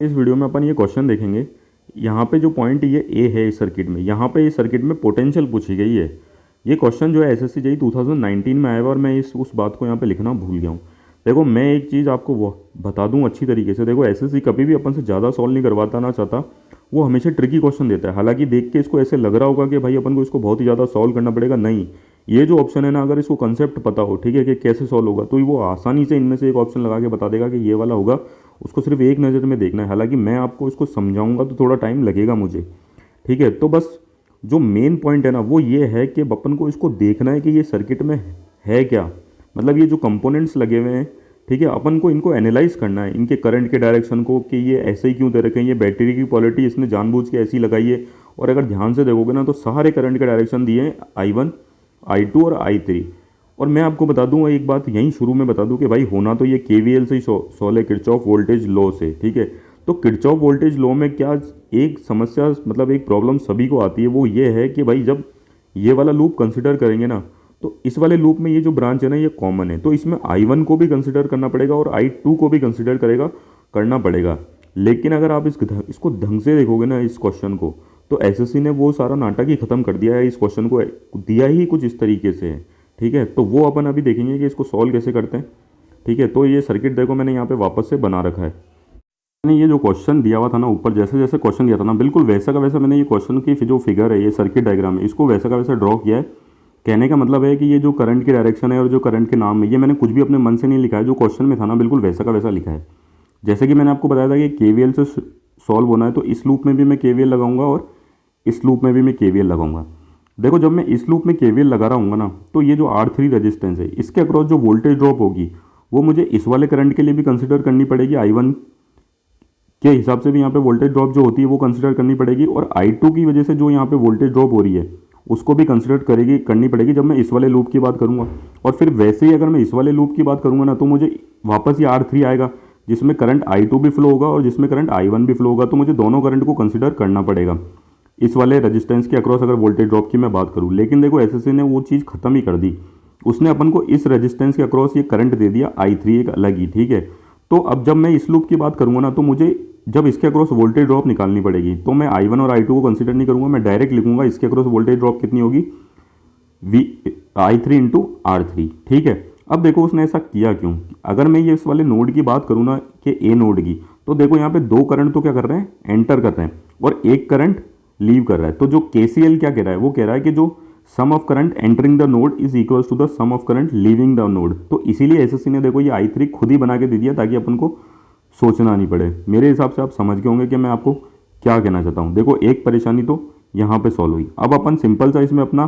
इस वीडियो में अपन ये क्वेश्चन देखेंगे। यहाँ पे जो पॉइंट ये ए है इस सर्किट में, यहाँ पे इस सर्किट में पोटेंशियल पूछी गई है। ये क्वेश्चन जो है एसएससी जेईई 2019 में आया हुआ और मैं इस उस बात को यहाँ पे लिखना भूल गया हूँ। देखो मैं एक चीज़ आपको वो बता दूँ अच्छी तरीके से। देखो एसएससी कभी भी अपन से ज़्यादा सॉल्व नहीं करवाता ना चाहता, वो हमेशा ट्रिकी क्वेश्चन देता है। हालांकि देख के इसको ऐसे लग रहा होगा कि भाई अपन को इसको बहुत ही ज़्यादा सॉल्व करना पड़ेगा, नहीं। ये जो ऑप्शन है ना, अगर इसको कंसेप्ट पता हो, ठीक है, कि कैसे सॉल्व होगा, तो वो आसानी से इनमें से एक ऑप्शन लगा के बता देगा कि ये वाला होगा। उसको सिर्फ एक नज़र में देखना है। हालांकि मैं आपको इसको समझाऊंगा तो थोड़ा टाइम लगेगा मुझे, ठीक है। तो बस जो मेन पॉइंट है ना वो ये है कि अपन को इसको देखना है कि ये सर्किट में है क्या, मतलब ये जो कंपोनेंट्स लगे हुए हैं, ठीक है, अपन को इनको एनालाइज करना है, इनके करंट के डायरेक्शन को, कि ये ऐसे ही क्यों दे रखे हैं, ये बैटरी की क्वालिटी इसने जानबूझ के ऐसी लगाई है। और अगर ध्यान से देखोगे ना तो सारे करंट के डायरेक्शन दिए हैं I1, I2 और I3। और मैं आपको बता दूं एक बात यहीं शुरू में बता दूं कि भाई होना तो ये केवीएल से ही सॉल्व है, किरचॉफ वोल्टेज लॉ से, ठीक है। तो किरचॉफ वोल्टेज लॉ में क्या एक समस्या, मतलब एक प्रॉब्लम सभी को आती है, वो ये है कि भाई जब ये वाला लूप कंसिडर करेंगे ना, तो इस वाले लूप में ये जो ब्रांच है ना ये कॉमन है, तो इसमें I1 को भी कंसिडर करना पड़ेगा और I2 को भी कंसिडर करना पड़ेगा। लेकिन अगर आप इसको ढंग से देखोगे ना इस क्वेश्चन को, तो एसएससी ने वो सारा नाटक ही खत्म कर दिया है। इस क्वेश्चन को दिया ही कुछ इस तरीके से है, ठीक है। तो वो अपन अभी देखेंगे कि इसको सॉल्व कैसे करते हैं, ठीक है। तो ये सर्किट देखो मैंने यहाँ पे वापस से बना रखा है। मैंने ये जो क्वेश्चन दिया हुआ था ना ऊपर, जैसे जैसे क्वेश्चन दिया था ना, बिल्कुल वैसा का वैसा मैंने ये क्वेश्चन की जो फिगर है, ये सर्किट डायग्राम है, इसको वैसा का वैसा ड्रॉ किया है। कहने का मतलब है कि ये जो करंट की डायरेक्शन है और जो करंट के नाम है, ये मैंने कुछ भी अपने मन से नहीं लिखा है। जो क्वेश्चन में था ना बिल्कुल वैसा का वैसा लिखा है। जैसे कि मैंने आपको बताया था कि केवीएल से सॉल्व होना है, तो इस लूप में भी मैं केवीएल लगाऊंगा और इस लूप में भी मैं केवीएल लगाऊंगा। देखो जब मैं इस लूप में केवीएल लगा रहा हूँ ना, तो ये जो R3 रेजिस्टेंस है, इसके अक्रॉस जो वोल्टेज ड्रॉप होगी वो मुझे इस वाले करंट के लिए भी कंसिडर करनी पड़ेगी। I1 के हिसाब से भी यहाँ पे वोल्टेज ड्रॉप जो होती है वो कंसिडर करनी पड़ेगी, और I2 की वजह से जो यहाँ पे वोल्टेज ड्रॉप हो रही है उसको भी कंसिडर करनी पड़ेगी जब मैं इस वाले लूप की बात करूँगा। और फिर वैसे ही अगर मैं इस वाले लूप की बात करूँगा ना, तो मुझे वापस ये R3 आएगा जिसमें करंट I2 भी फ्लो होगा और जिसमें करंट I1 भी फ्लो होगा। तो मुझे दोनों करंट को कंसिडर करना पड़ेगा इस वाले रेजिस्टेंस के अक्रॉस, अगर वोल्टेज ड्रॉप की मैं बात करूँ। लेकिन देखो एसएससी ने वो चीज़ खत्म ही कर दी। उसने अपन को इस रेजिस्टेंस के अक्रॉस ये करंट दे दिया I3 एक अलग ही, ठीक है। तो अब जब मैं इस लूप की बात करूँगा ना, तो मुझे जब इसके अक्रॉस वोल्टेज ड्रॉप निकालनी पड़ेगी, तो मैं I1 और I2 को कंसिडर नहीं करूँगा, मैं डायरेक्ट लिखूंगा इसके अक्रॉस वोल्टेज ड्रॉप कितनी होगी, I3 इंटू R3, ठीक है। अब देखो उसने ऐसा किया क्यों। अगर मैं ये इस वाले नोड की बात करूँ ना, कि ए नोड की, तो देखो यहाँ पे दो करंट तो क्या कर रहे हैं, एंटर कर रहे हैं, और एक करंट लीव कर रहा है। तो जो केसीएल क्या कह रहा है, वो कह रहा है कि जो sum of current entering the node is equal to the sum of current leaving the node. तो इसीलिए एसएससी ने देखो ये I3 खुद ही बना के दे दिया ताकि अपन को सोचना नहीं पड़े। मेरे हिसाब से आप समझ गए होंगे कि मैं आपको क्या कहना चाहता हूँ। देखो एक परेशानी तो यहाँ पे सॉल्व हुई। अब अपन सिंपल सा इसमें अपना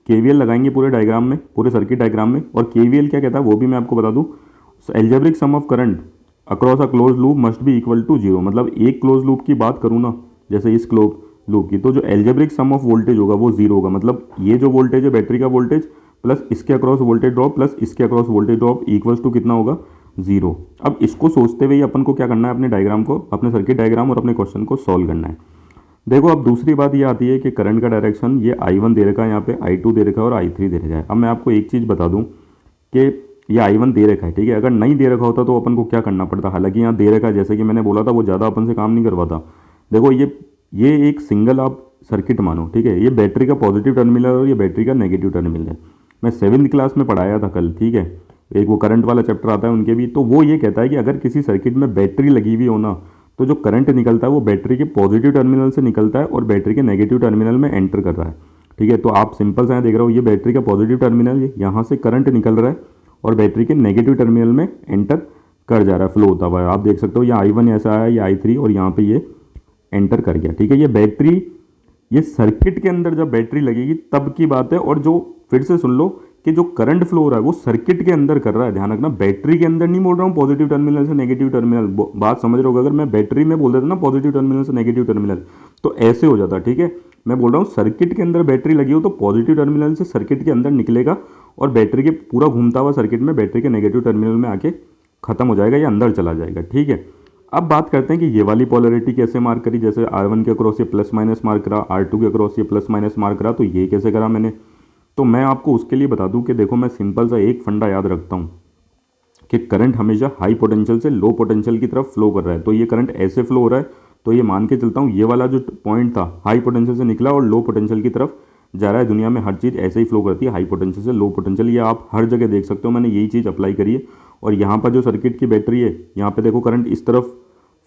केवीएल लगाएंगे पूरे डायग्राम में, पूरे सर्किट डायग्राम में। और केवीएल क्या कहता है वो भी मैं आपको बता दूँ। Algebraic sum of current across a close loop must be equal to zero. मतलब एक क्लोज लूप की बात करूँ ना, जैसे इस क्लोज लूप की, तो जो एल्जेब्रिक सम ऑफ वोल्टेज होगा वो जीरो होगा। मतलब ये जो वोल्टेज है बैटरी का वोल्टेज प्लस इसके अक्रॉस वोल्टेज ड्रॉप प्लस इसके across voltage drop equals to कितना होगा, जीरो। अब इसको सोचते हुए अपन को क्या करना है, अपने डायग्राम को, अपने सर्किट डायग्राम और अपने क्वेश्चन को सॉल्व करना है। देखो अब दूसरी बात ये आती है कि करंट का डायरेक्शन ये I1 दे रखा है, यहाँ पे I2 दे रखा है और I3 दे रखा है। अब मैं आपको एक चीज़ बता दूं कि ये I1 दे रखा है, ठीक है। अगर नहीं दे रखा होता तो अपन को क्या करना पड़ता। हालांकि यहाँ दे रखा है, जैसे कि मैंने बोला था, वो ज़्यादा अपन से काम नहीं करवाता। देखो ये एक सिंगल आप सर्किट मानो, ठीक है। ये बैटरी का पॉजिटिव टर्मिनल और ये बैटरी का नेगेटिव टर्मिनल है। मैं 7वीं क्लास में पढ़ाया था कल, ठीक है। एक वो करंट वाला चैप्टर आता है उनके भी, तो वो ये कहता है कि अगर किसी सर्किट में बैटरी लगी हुई हो ना, तो जो करंट निकलता है वो बैटरी के पॉजिटिव टर्मिनल से निकलता है और बैटरी के नेगेटिव टर्मिनल में एंटर कर रहा है, ठीक है। तो आप सिंपल सा देख रहे हो, ये बैटरी का पॉजिटिव टर्मिनल, यहाँ से करंट निकल रहा है और बैटरी के नेगेटिव टर्मिनल में एंटर कर जा रहा है, फ्लो होता हुआ है। आप देख सकते हो ये I1 ऐसा आया, ये I3 और यहाँ पे ये एंटर कर गया, ठीक है। ये बैटरी, ये सर्किट के अंदर जब बैटरी लगेगी तब की बात है। और जो फिर से सुन लो कि जो करंट फ्लो हो रहा है वो सर्किट के अंदर कर रहा है, ध्यान रखना, बैटरी के अंदर नहीं बोल रहा हूँ पॉजिटिव टर्मिनल से नेगेटिव टर्मिनल। बात समझ रहे हो। अगर मैं बैटरी में बोल देता ना पॉजिटिव टर्मिनल से नेगेटिव टर्मिनल, तो ऐसे हो जाता, ठीक है। मैं बोल रहा हूँ सर्किट के अंदर बैटरी लगी हो तो पॉजिटिव टर्मिनल से सर्किट के अंदर निकलेगा और बैटरी के पूरा घूमता हुआ सर्किट में बैटरी के नेगेटिव टर्मिनल में आके खत्म हो जाएगा या अंदर चला जाएगा, ठीक है। अब बात करते हैं कि ये वाली पोलैरिटी कैसे मार्क करी। जैसे R1 के अक्रॉस ये प्लस माइनस मार्क करा, R2 के अक्रॉस ये प्लस माइनस मार्क करा, तो ये कैसे करा मैंने। तो मैं आपको उसके लिए बता दूं कि देखो मैं सिंपल सा एक फंडा याद रखता हूँ कि करंट हमेशा हाई पोटेंशियल से लो पोटेंशियल की तरफ फ्लो कर रहा है। तो ये करंट ऐसे फ्लो हो रहा है, तो ये मान के चलता हूँ ये वाला जो पॉइंट था हाई पोटेंशियल से निकला और लो पोटेंशियल की तरफ जा रहा है। दुनिया में हर चीज़ ऐसे ही फ्लो करती है, हाई पोटेंशियल से लो पोटेंशियल। ये आप हर जगह देख सकते हो, मैंने यही चीज़ अप्लाई करी है। और यहाँ पर जो सर्किट की बैटरी है, यहाँ पे देखो करंट इस तरफ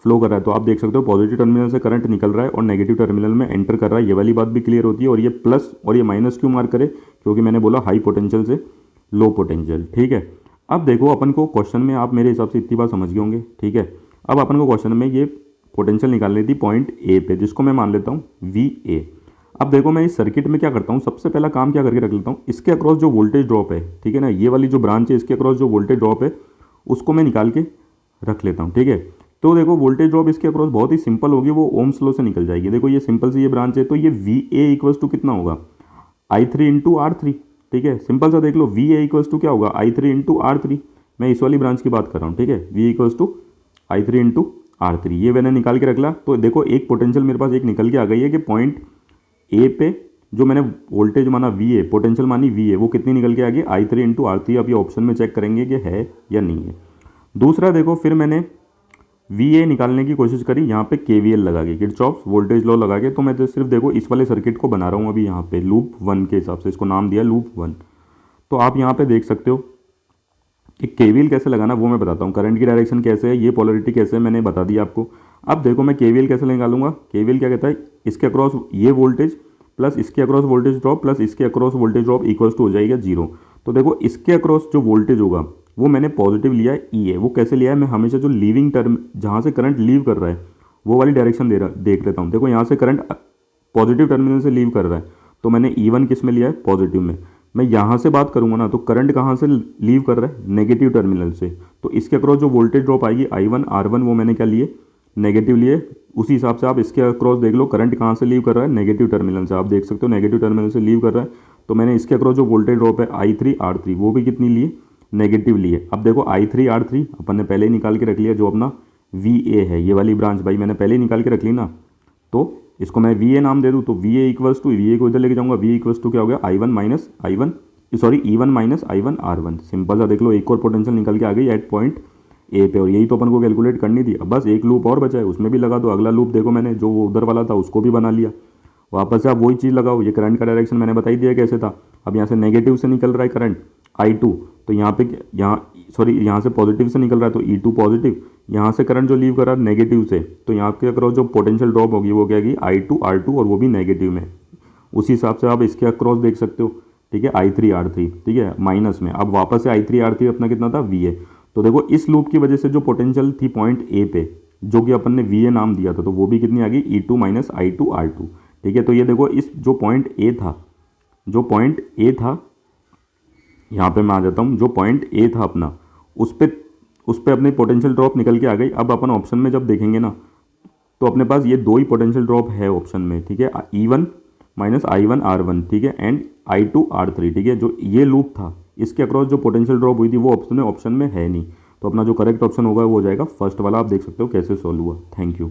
फ्लो कर रहा है, तो आप देख सकते हो पॉजिटिव टर्मिनल से करंट निकल रहा है और नेगेटिव टर्मिनल में एंटर कर रहा है। ये वाली बात भी क्लियर होती है। और ये प्लस और ये माइनस क्यों मार्क करे, क्योंकि मैंने बोला हाई पोटेंशियल से लो पोटेंशियल। ठीक है, अब देखो अपन को क्वेश्चन में, आप मेरे हिसाब से इतनी बात समझ गए होंगे। ठीक है, अब अपन को क्वेश्चन में ये पोटेंशियल निकालनी थी पॉइंट ए पे, जिसको मैं मान लेता हूँ VA। अब देखो मैं इस सर्किट में क्या करता हूँ, सबसे पहला काम क्या करके रख लेता हूँ, इसके अक्रॉस जो वोल्टेज ड्रॉप है, ठीक है ना, ये वाली जो ब्रांच है इसके अक्रॉस जो वोल्टेज ड्रॉप है उसको मैं निकाल के रख लेता हूँ। ठीक है, तो देखो वोल्टेज ड्रॉप इसके अक्रॉस बहुत ही सिंपल होगी, वो ओम्स लॉ से निकल जाएगी। देखो ये सिंपल सी ये ब्रांच है, तो ये VA इक्वल्स टू कितना होगा, I3 इंटू R3। ठीक है, सिंपल सा देख लो, VA इक्वल्स टू क्या होगा, I3 इंटू R3। मैं इस वाली ब्रांच की बात कर रहा हूँ। ठीक है, VA equals to I3 into R3, ये मैंने निकाल के रख ला। तो देखो एक पोटेंशियल मेरे पास एक निकल के आ गई है कि पॉइंट ए पे जो मैंने वोल्टेज माना VA, पोटेंशियल मानी VA, वो कितनी निकल के आ गई, I3 इंटू R3। अब ये ऑप्शन में चेक करेंगे कि है या नहीं है। दूसरा देखो, फिर मैंने VA निकालने की कोशिश करी, यहाँ पे KVL लगा के, किरचॉफ्स वोल्टेज लॉ लगा के। तो मैं तो सिर्फ देखो इस वाले सर्किट को बना रहा हूँ अभी यहाँ पे लूप 1 के हिसाब से, इसको नाम दिया लूप 1। तो आप यहाँ पे देख सकते हो कि KVL कैसे लगाना वो मैं बताता हूँ, करंट की डायरेक्शन कैसे है, ये पोलरिटी कैसे है, मैंने बता दिया आपको। अब देखो मैं KVL कैसे निकालूंगा, KVL क्या कहता है, इसके अक्रॉस ये वोल्टेज प्लस इसके अक्रॉस वोल्टेज ड्रॉप प्लस इसके across voltage drop equals to हो जाएगा 0। तो देखो इसके अक्रॉस जो वोल्टेज होगा वो मैंने पॉजिटिव लिया है EA। वो कैसे लिया है, मैं हमेशा जो लीविंग टर्म, जहाँ से करंट लीव कर रहा है वो वाली डायरेक्शन देख लेता हूँ। देखो यहाँ से करंट पॉजिटिव टर्मिनल से लीव कर रहा है, तो मैंने E1 किस में लिया है, पॉजिटिव में। मैं यहाँ से बात करूँगा ना, तो करंट कहाँ से लीव कर रहा है, नेगेटिव टर्मिनल से। तो इसके अक्रॉस जो वोल्टेज ड्रॉप आएगी I1 R1, वो मैंने क्या लिए, नेगेटिव लिए। उसी हिसाब से आप इसके अक्रॉस देख लो, करंट कहाँ से लीव कर रहा है, नेगेटिव टर्मिनल से। आप देख सकते हो नेगेटिव टर्मिनल से लीव कर रहा है। तो मैंने इसके अक्रॉस जो वोल्टेज ड्रॉप है I3 R3, वो भी कितनी लिए, नेगेटिव लिए। अब देखो I3 R3 अपन ने पहले ही निकाल के रख लिया, जो अपना VA है, ये वाली ब्रांच भाई मैंने पहले ही निकाल के रख ली ना। तो इसको मैं VA नाम दे दूँ, तो VA इक्वल्स टू, VA को इधर लेके जाऊँगा, VA इक्वल्स टू क्या हो गया, E1 minus I1 R1। Simple सा देख लो, एक और पोटेंशियल निकल के आ गई एट पॉइंट ए पे। और यही तो अपन को कैलकुलेट करनी थी। अब बस एक लूप और बचा है, उसमें भी लगा दो। अगला लूप देखो मैंने जो वो उधर वाला था उसको भी बना लिया, वापस से आप वही चीज़ लगाओ। ये करंट का डायरेक्शन मैंने बता ही दिया कैसे था। अब यहाँ से नेगेटिव से निकल रहा है करंट I2, तो यहाँ से पॉजिटिव से निकल रहा है, तो E2 पॉजिटिव। यहाँ से करंट जो लीव कर रहा है नेगेटिव से, तो यहाँ के अक्रॉस जो पोटेंशियल ड्रॉप होगी वो क्या होगी, I2 R2, और वो भी नेगेटिव में। उसी हिसाब से आप इसके अक्रॉस देख सकते हो। ठीक है, I3 R3, ठीक है, माइनस में। अब वापस से I3 R3 अपना कितना था, VA। तो देखो इस लूप की वजह से जो पोटेंशियल थी पॉइंट ए पे, जो कि अपन ने VA नाम दिया था, तो वो भी कितनी आ गई, E2 माइनस I2 R2। ठीक है, तो ये देखो इस जो पॉइंट ए था, यहाँ पे मैं आ जाता हूँ, जो पॉइंट ए था अपना, उस पर अपनी पोटेंशियल ड्रॉप निकल के आ गई। अब अपन ऑप्शन में जब देखेंगे ना, तो अपने पास ये दो ही पोटेंशियल ड्रॉप है ऑप्शन में। ठीक है, E1 माइनस I1 R1, ठीक है, एंड I2 R3। ठीक है, जो ये लूप था इसके अक्रॉस जो पोटेंशियल ड्रॉप हुई थी वो ऑप्शन में है नहीं। तो अपना जो करेक्ट ऑप्शन होगा वो हो जाएगा फर्स्ट वाला। आप देख सकते हो कैसे सॉल्व हुआ। Thank you.